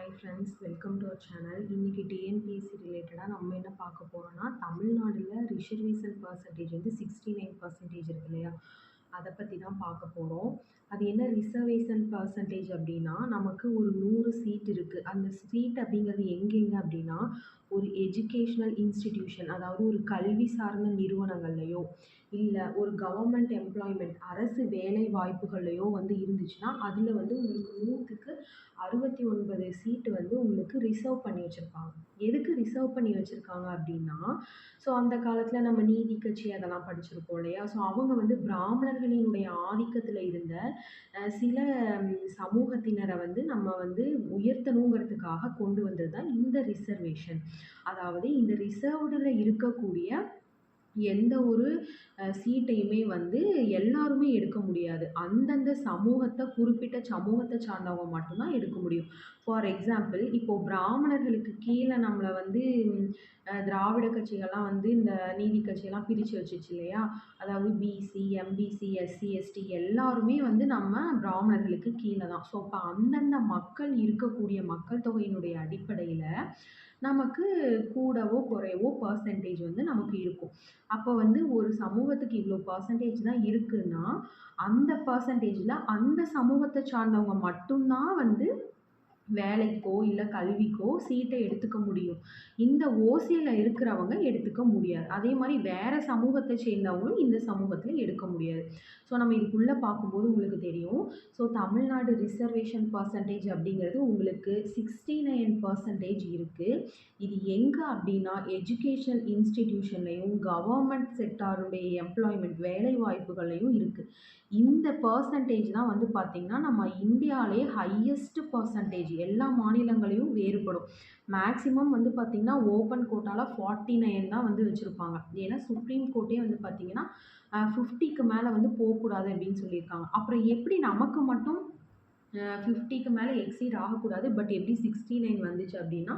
Hi friends, welcome to our channel. இன்னைக்கு TNPSC ரிலேட்டடாக நம்ம என்ன பார்க்க போகிறோம்னா, தமிழ்நாடுல ரிசர்வேஷன் பர்சன்டேஜ் வந்து 69% இருக்கு இல்லையா? அதை பற்றி தான் பார்க்க போகிறோம். அது என்ன ரிசர்வேஷன் பர்சன்டேஜ் அப்படின்னா, நமக்கு ஒரு 100 சீட் இருக்குது. அந்த சீட் அப்படிங்கிறது எங்கெங்க அப்படின்னா, ஒரு எஜுகேஷ்னல் இன்ஸ்டிடியூஷன், அதாவது ஒரு கல்வி சார்ந்த நிறுவனங்கள்லையோ இல்லை ஒரு கவர்மெண்ட் எம்ப்ளாய்மெண்ட் அரசு வேலை வாய்ப்புகள்லையோ வந்து இருந்துச்சுன்னா, அதில் வந்து உங்களுக்கு 100க்கு 69 சீட்டு வந்து உங்களுக்கு ரிசர்வ் பண்ணி வச்சுருப்பாங்க. எதுக்கு ரிசர்வ் பண்ணி வச்சுருக்காங்க அப்படின்னா, ஸோ அந்த காலத்தில் நம்ம நீதி கட்சி அதெல்லாம் படிச்சிருப்போம் இல்லையா? ஸோ அவங்க வந்து பிராமணர்களினுடைய ஆதிக்கத்தில் இருந்த சில சமூகத்தினரை வந்து நம்ம வந்து உயர்த்தணுங்கிறதுக்காக கொண்டு வந்தது தான் இந்த ரிசர்வேஷன். அதாவது இந்த ரிசர்வ்டில் இருக்கக்கூடிய எந்த ஒரு சீட்டையுமே வந்து எல்லாருமே எடுக்க முடியாது. அந்தந்த குறிப்பிட்ட சமூகத்தை சார்ந்தவங்க மட்டும் தான் எடுக்க முடியும். ஃபார் எக்ஸாம்பிள், இப்போ பிராமணர்களுக்கு கீழே நம்மள வந்து திராவிட கட்சிகள்லாம் வந்து இந்த நீதி கட்சியெல்லாம் பிரித்து வச்சுச்சு இல்லையா? அதாவது பிசி, எம்பிசி, எஸ்சி, எஸ்டி எல்லாருமே வந்து நம்ம பிராமணர்களுக்கு கீழே தான். ஸோ அப்போ அந்தந்த மக்கள் இருக்கக்கூடிய மக்கள் தொகையினுடைய அடிப்படையில் நமக்கு கூடவோ குறைவோ பர்சன்டேஜ் வந்து நமக்கு இருக்கும். அப்போ வந்து ஒரு சமூகத்துக்கு இவ்வளோ பர்சன்டேஜ் தான் இருக்குன்னா, அந்த பர்சன்டேஜில் அந்த சமூகத்தை சார்ந்தவங்க மட்டும்தான் வந்து வேலைக்கோ இல்லை கல்விக்கோ சீட்டை எடுத்துக்க முடியும். இந்த ஓசியில் இருக்கிறவங்க எடுத்துக்க முடியாது. அதே மாதிரி வேறு சமூகத்தை சேர்ந்தவங்களும் இந்த சமூகத்தில் எடுக்க முடியாது. ஸோ நம்ம இதுக்குள்ளே பார்க்கும்போது உங்களுக்கு தெரியும். ஸோ தமிழ்நாடு ரிசர்வேஷன் பர்சன்டேஜ் அப்படிங்கிறது உங்களுக்கு 69% இருக்குது. இது எங்கே அப்படின்னா எஜுகேஷன் இன்ஸ்டிடியூஷன்லையும் கவர்மெண்ட் செக்டாருடைய எம்ப்ளாய்மெண்ட் வேலை வாய்ப்புகள்லையும் இருக்குது. இந்த பர்சன்டேஜ் தான் வந்து பார்த்திங்கன்னா நம்ம இந்தியாவிலே ஹையஸ்ட் பர்சன்டேஜ். எல்லா மாநிலங்களையும் வேறுபடும். மேக்ஸிமம் வந்து பார்த்திங்கன்னா ஓப்பன் கோட்டாவில் 49 தான் வந்து வச்சுருப்பாங்க. ஏன்னா சுப்ரீம் கோர்ட்டே வந்து பார்த்திங்கன்னா 50க்கு மேலே வந்து போகக்கூடாது அப்படின்னு சொல்லியிருக்காங்க. அப்புறம் எப்படி நமக்கு மட்டும் 50க்கு மேலே எக்ஸீட் ஆகக்கூடாது, பட் எப்படி 69 வந்துச்சு அப்படின்னா,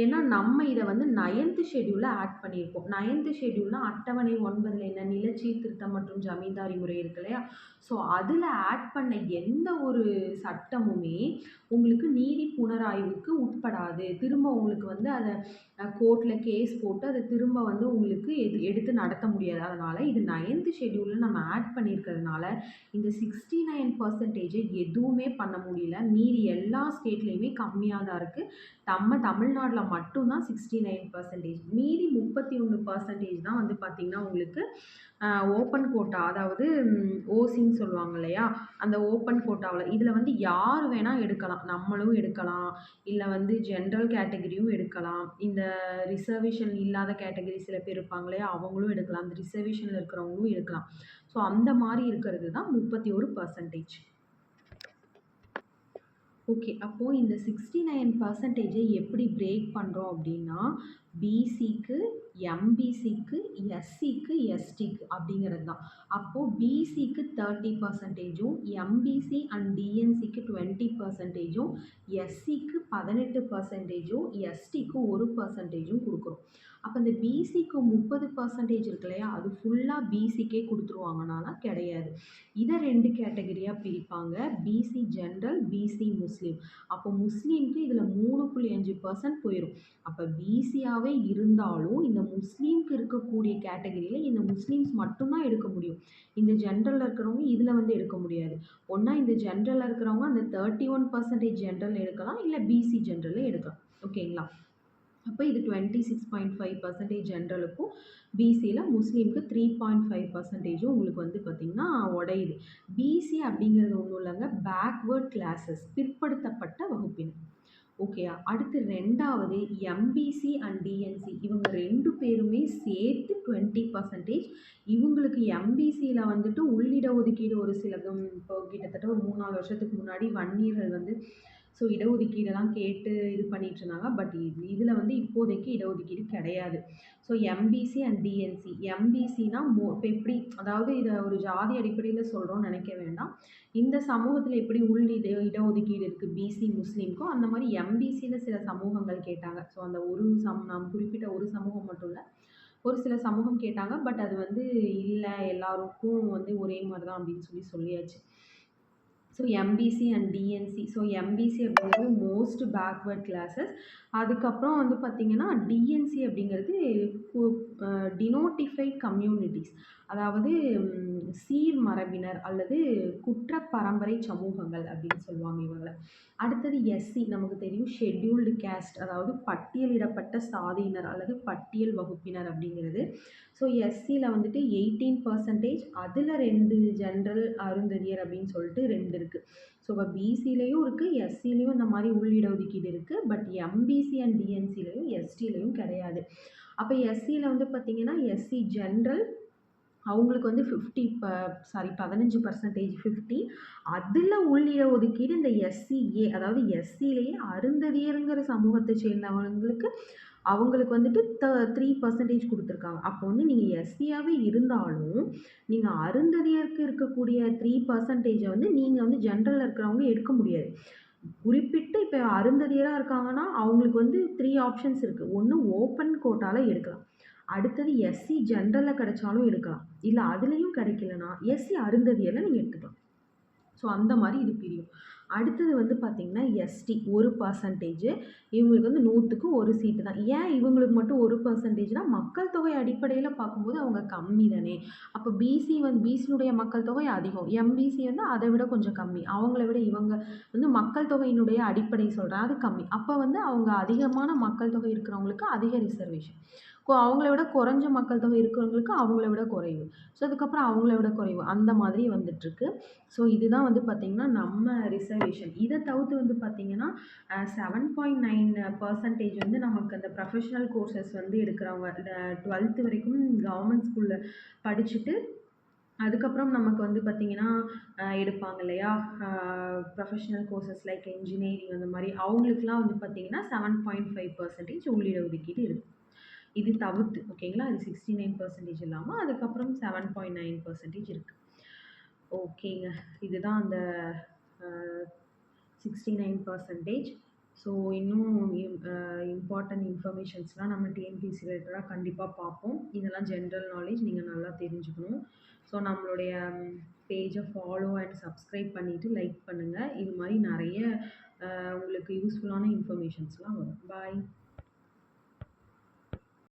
ஏன்னா நம்ம இதை வந்து 9th ஷெட்யூலில் ஆட் பண்ணியிருக்கோம். 9th ஷெட்யூல்னா அட்டவணை 9ல் என்ன நிலச்சீர்திருத்தம் மற்றும் ஜமீன்தாரி முறை இருக்கு இல்லையா? ஸோ அதில் ஆட் பண்ண எந்த ஒரு சட்டமுமே உங்களுக்கு நீதி புனராய்வுக்கு உட்படாது. திரும்ப உங்களுக்கு வந்து அதை கோர்ட்டில் கேஸ் போட்டு அதை திரும்ப வந்து உங்களுக்கு எடுத்து நடத்த முடியாது. அதனால் இது 9th ஷெட்யூலில் நம்ம ஆட் பண்ணியிருக்கிறதுனால இந்த 69% எதுவுமே பண்ண முடியல. மீதி எல்லா ஸ்டேட்லேயுமே கம்மியாக தான் இருக்குது. நம்ம தமிழ்நாட்டில் மட்டும்தான் 69%. மீதி 31% தான் வந்து பார்த்திங்கன்னா உங்களுக்கு ஓப்பன் கோட்டா, அதாவது ஓசின்னு சொல்லுவாங்க இல்லையா? அந்த ஓப்பன் கோட்டாவில் இதில் வந்து யார் வேணால் எடுக்கலாம். நம்மளும் எடுக்கலாம், இல்லை வந்து ஜென்ரல் கேட்டகரியும் எடுக்கலாம். இந்த ரிசர்வேஷன் இல்லாத கேட்டகரி சில பேர் இருப்பாங்க இல்லையா? அவங்களும் எடுக்கலாம். அந்த ரிசர்வேஷனில் இருக்கிறவங்களும் எடுக்கலாம். ஸோ அந்த மாதிரி இருக்கிறது தான் 31%. ஓகே. அப்போது இந்த 69% எப்படி பிரேக் பண்ணுறோம் அப்படின்னா, பிசிக்கு, எம்பிசிக்கு, எஸ்சிக்கு, எஸ்டிக்கு அப்படிங்கிறது தான். அப்போது பிசிக்கு 30%, எம்பிசி அண்ட் டிஎன்சிக்கு 20%, எஸ்சிக்கு 18%, எஸ்டிக்கு 1% கொடுக்குறோம். அப்போ இந்த பிசிக்கு 30% இருக்கு இல்லையா? அது ஃபுல்லாக பிசிக்கே கொடுத்துருவாங்கனால கிடையாது. இதை 2 கேட்டகரியாக பிரிப்பாங்க. பிசி ஜென்ரல், பிசி முஸ்லீம். அப்போ முஸ்லீம்க்கு இதில் 3.5% போயிடும். அப்போ பிசியாகவே இருந்தாலும் இந்த முஸ்லீம்க்கு இருக்கக்கூடிய கேட்டகரியில் இந்த முஸ்லீம்ஸ் மட்டும்தான் எடுக்க முடியும். இந்த ஜென்ரலில் இருக்கிறவங்க இதில் வந்து எடுக்க முடியாது. ஒன்றா இந்த ஜென்ரலில் இருக்கிறவங்க அந்த 31% ஜென்ரல் எடுக்கலாம், இல்லை பிசி ஜென்ரலில் எடுக்கலாம். ஓகேங்களா? அப்போ இது 26.5% ஜென்ரலுக்கும், பிசியில் முஸ்லீமுக்கு 3.5% உங்களுக்கு வந்து பார்த்திங்கன்னா உடையுது. பிசி அப்படிங்கிறது ஒன்றும் இல்லைங்க, பேக்வேர்ட் கிளாஸஸ், பிற்படுத்தப்பட்ட வகுப்பினர். ஓகேயா? அடுத்து 2வது எம்பிசி அண்ட் டிஎன்சி. இவங்க 2 பேருமே சேர்த்து 20%. இவங்களுக்கு எம்பிசியில் வந்துட்டு உள்ளிட ஒதுக்கீடு ஒரு சில இப்போ கிட்டத்தட்ட ஒரு 3-4 வருஷத்துக்கு முன்னாடி வன்னியர்கள் வந்து ஸோ இடஒதுக்கீடெல்லாம் கேட்டு இது பண்ணிட்டு இருந்தாங்க. பட் இதில் வந்து இப்போதைக்கு இடஒதுக்கீடு கிடையாது. So MBC and DNC. எம்பிசினா இப்போ எப்படி, அதாவது இதை ஒரு ஜாதி அடிப்படையில் சொல்கிறோன்னு நினைக்க வேண்டாம். இந்த சமூகத்தில் எப்படி இடஒதுக்கீடு இருக்குது பிசி முஸ்லீம்க்கும், அந்த மாதிரி எம்பிசியில் சில சமூகங்கள் கேட்டாங்க. ஸோ அந்த நாம் குறிப்பிட்ட ஒரு சமூகம் மட்டும் இல்லை, ஒரு சில சமூகம் கேட்டாங்க. பட் அது வந்து இல்லை, எல்லாருக்கும் வந்து ஒரே மாதிரி தான் அப்படின்னு சொல்லியாச்சு. So MBC and TNC. So MBC அப்படிங்கிறது மோஸ்ட் பேக்வேர்ட் கிளாஸஸ். அதுக்கப்புறம் வந்து பார்த்தீங்கன்னா, டிஎன்சி அப்படிங்கிறது டினோட்டிஃபைட் கம்யூனிட்டிஸ். அதாவது சீர் மரபினர் அல்லது குற்ற பரம்பரை சமூகங்கள் அப்படின்னு சொல்லுவாங்க இவங்கள. அடுத்தது எஸ்சி நமக்கு தெரியும் ஷெட்யூல்டு கேஸ்ட், அதாவது பட்டியலிடப்பட்ட சாதியினர் அல்லது பட்டியல் வகுப்பினர் அப்படிங்கிறது. ஸோ எஸ்சியில் வந்துட்டு 18%, அதில் 2 ஜென்ரல் அருந்ததியர் அப்படின்னு சொல்லிட்டு 2 இருக்குது. ஸோ இப்போ பிசிலையும் இருக்குது, எஸ்சிலையும் இந்த மாதிரி உள்ளிடஒதுக்கீடு இருக்குது. பட் எம்பிசி அண்ட் டிஎன்சிலையும் எஸ்டிலையும் கிடையாது. அப்போ எஸ்சியில் வந்து பார்த்தீங்கன்னா எஸ்சி ஜென்ரல் அவங்களுக்கு வந்து 15% 50. அதில் உள்ளிட ஒதுக்கீடு இந்த எஸ்சிஏ, அதாவது எஸ்சிலேயே அருந்ததியருங்கிற சமூகத்தை சேர்ந்தவங்களுக்கு அவங்களுக்கு வந்துட்டு 3% கொடுத்துருக்காங்க. அப்போ வந்து நீங்கள் எஸ்சியாகவே இருந்தாலும் நீங்கள் அருந்ததியருக்கு இருக்கக்கூடிய 3%-ஐ வந்து நீங்கள் வந்து ஜென்ரலில் இருக்கிறவங்க எடுக்க முடியாது. குறிப்பிட்டு இப்போ அருந்ததியராக இருக்காங்கன்னா அவங்களுக்கு வந்து 3 ஆப்ஷன்ஸ் இருக்குது. ஒன்று ஓப்பன் கோட்டாவில் எடுக்கலாம், அடுத்தது எஸ்சி ஜென்ரலில் கிடைச்சாலும் எடுக்கலாம், இல்லை அதுலேயும் கிடைக்கலனா எஸ்சி அருந்ததியரில் நீங்கள் எடுத்துக்கலாம். ஸோ அந்த மாதிரி இது பிரியும். அடுத்தது வந்து பார்த்திங்கன்னா எஸ்டி 1%. இவங்களுக்கு வந்து 100க்கு 1 சீட்டு தான். ஏன் இவங்களுக்கு மட்டும் 1%னா மக்கள் தொகை அடிப்படையில் பார்க்கும்போது அவங்க கம்மி தானே. அப்போ பிசியினுடைய மக்கள் தொகை அதிகம், எம்பிசி வந்து அதை விட கொஞ்சம் கம்மி, அவங்கள விட இவங்க வந்து மக்கள் தொகையினுடைய அடிப்படை சொல்கிறேன் அது கம்மி. அப்போ வந்து அவங்க அதிகமான மக்கள் தொகை இருக்கிறவங்களுக்கு அதிக ரிசர்வேஷன், அவங்கள விட குறைஞ்ச மக்கள் தொகை இருக்கிறவங்களுக்கு அவங்கள விட குறைவு, ஸோ அதுக்கப்புறம் அவங்கள விட குறைவு, அந்த மாதிரி வந்துட்டுருக்கு. ஸோ இதுதான் வந்து பார்த்திங்கன்னா நம்ம ரிசர்வேஷன். இதை தவிர்த்து வந்து பார்த்திங்கன்னா 7.9% வந்து நமக்கு அந்த ப்ரொஃபஷனல் கோர்சஸ் வந்து எடுக்கிறவங்க 12th வரைக்கும் கவர்மெண்ட் ஸ்கூலில் படிச்சுட்டு அதுக்கப்புறம் நமக்கு வந்து பார்த்திங்கன்னா எடுப்பாங்க இல்லையா, ப்ரொஃபஷனல் கோர்சஸ் லைக் இன்ஜினியரிங் அந்த மாதிரி அவங்களுக்குலாம் வந்து பார்த்திங்கன்னா 7.5% உள்ளிட ஒதுக்கீடு இருக்குது. இது தவிர்த்து ஓகேங்களா, அது 69% இல்லாமல் அதுக்கப்புறம் 7.9% இருக்குது. ஓகேங்க, இதுதான் அந்த 69%. ஸோ இன்னும் இம்பார்ட்டன்ட் இன்ஃபர்மேஷன்ஸ்லாம் நம்ம டிஎன்பிஎஸ்சி ரிலேட்டடாக கண்டிப்பாக பார்ப்போம். இதெல்லாம் ஜென்ரல் நாலேஜ் நீங்கள் நல்லா தெரிஞ்சுக்கணும். ஸோ நம்மளுடைய பேஜை ஃபாலோ அண்ட் சப்ஸ்கிரைப் பண்ணிவிட்டு லைக் பண்ணுங்கள். இது மாதிரி நிறைய உங்களுக்கு யூஸ்ஃபுல்லான இன்ஃபர்மேஷன்ஸ்லாம் வரும். பாய்.